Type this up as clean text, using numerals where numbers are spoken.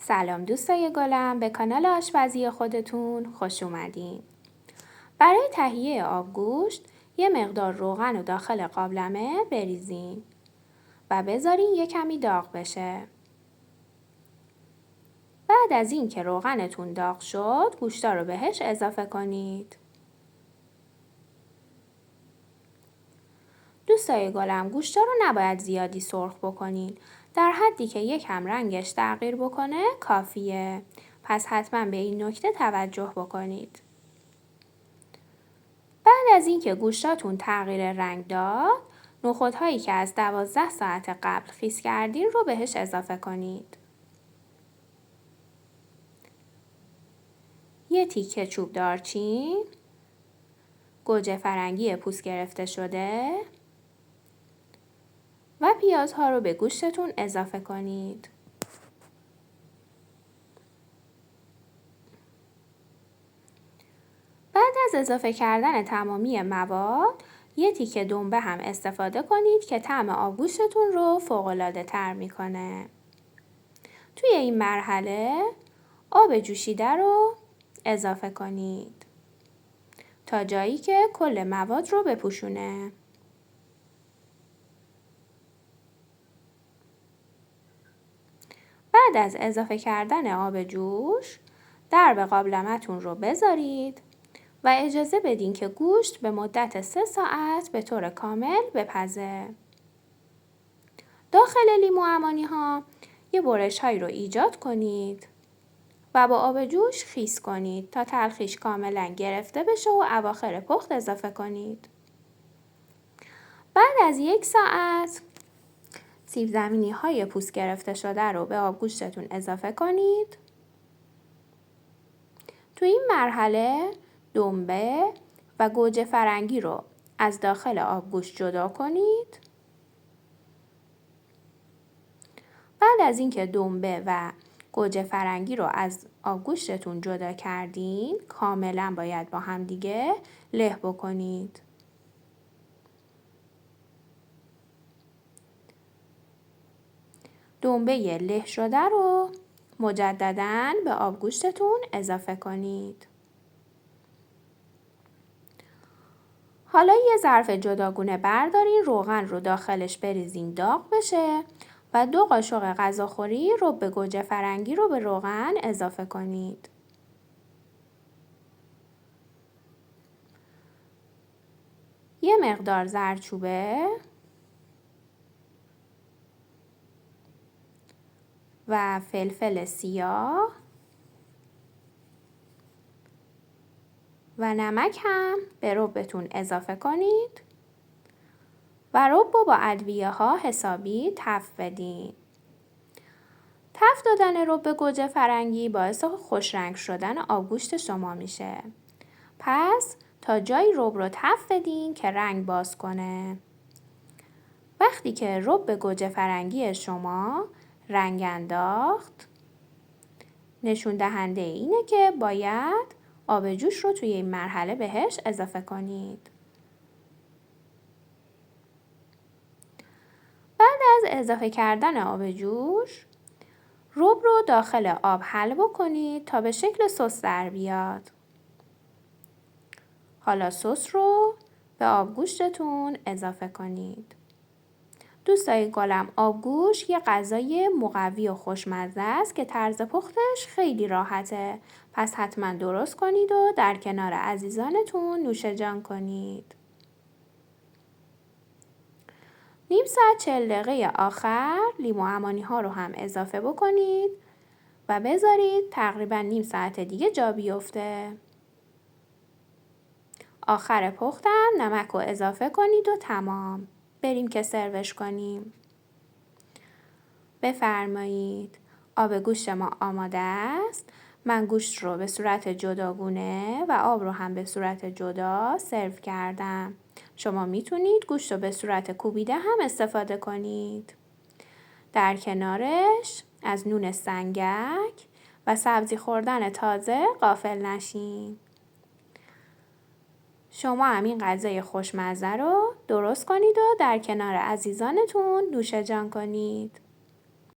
سلام دوستای گلم، به کانال آشپزی خودتون خوش اومدین. برای تهیه آبگوشت یه مقدار روغن رو داخل قابلمه بریزین و بذارین یه کمی داغ بشه. بعد از این که روغنتون داغ شد، گوشتا رو بهش اضافه کنید. دوستای گلم، گوشتا رو نباید زیادی سرخ بکنین. در حدی که یکم رنگش تغییر بکنه کافیه. پس حتما به این نکته توجه بکنید. بعد از اینکه گوشتاتون تغییر رنگ داد، نخودهایی که از 12 ساعت قبل خیس کردین رو بهش اضافه کنید. یه تیکه چوب دارچین، گوجه فرنگی پوست گرفته شده و پیازها رو به گوشتتون اضافه کنید. بعد از اضافه کردن تمامی مواد، یه تیکه دنبه هم استفاده کنید که طعم آبگوشتتون رو فوق‌العاده تر میکنه. توی این مرحله آب جوشیده رو اضافه کنید تا جایی که کل مواد رو بپوشونه. بعد از اضافه کردن آب جوش، درب قابلمه‌تون رو بذارید و اجازه بدین که گوشت به مدت 3 ساعت به طور کامل بپزه. داخل لیمو امانی ها یه برش هایی رو ایجاد کنید و با آب جوش خیس کنید تا تلخیش کاملا گرفته بشه و اواخر پخت اضافه کنید. بعد از 1 ساعت سیب زمینی های پوست گرفته شده رو به آبگوشتتون اضافه کنید. تو این مرحله دنبه و گوجه فرنگی رو از داخل آبگوشت جدا کنید. بعد از اینکه دنبه و گوجه فرنگی رو از آبگوشتتون جدا کردین، کاملا باید با هم دیگه له بکنید. دنبه له شده رو مجدداً به آبگوشتتون اضافه کنید. حالا یه ظرف جداگونه بردارین، روغن رو داخلش بریزین داغ بشه و 2 قاشق غذاخوری رب گوجه فرنگی رو به روغن اضافه کنید. یه مقدار زردچوبه و فلفل سیاه و نمک هم به ربتون اضافه کنید و رب رو با ادویه ها حسابی تفت بدین. تفت دادن رب گوجه فرنگی باعث خوش رنگ شدن آبگوشت شما میشه. پس تا جایی رب رو تفت بدین که رنگ باز کنه. وقتی که رب گوجه فرنگی شما رنگ انداخت، نشون دهنده اینه که باید آب جوش رو توی این مرحله بهش اضافه کنید. بعد از اضافه کردن آب جوش، رب رو داخل آب حل بکنید تا به شکل سس در بیاد. حالا سس رو به آبگوشتتون اضافه کنید. دوستای گلم، آبگوشت یه غذای مقوی و خوشمزه است که طرز پختش خیلی راحته. پس حتما درست کنید و در کنار عزیزانتون نوش جان کنید. نیم ساعت 40 دقیقه آخر لیمو امانی ها رو هم اضافه بکنید و بذارید تقریبا نیم ساعت دیگه جا بیفته. آخر پختم نمک رو اضافه کنید و تمام. بریم که سروش کنیم. بفرمایید. آب گوشت ما آماده است. من گوشت رو به صورت جداگونه و آب رو هم به صورت جدا سرو کردم. شما میتونید گوشت رو به صورت کوبیده هم استفاده کنید. در کنارش از نون سنگک و سبزی خوردن تازه غافل نشین. شما هم این غذای خوشمزه رو درست کنید و در کنار عزیزانتون نوش جان کنید.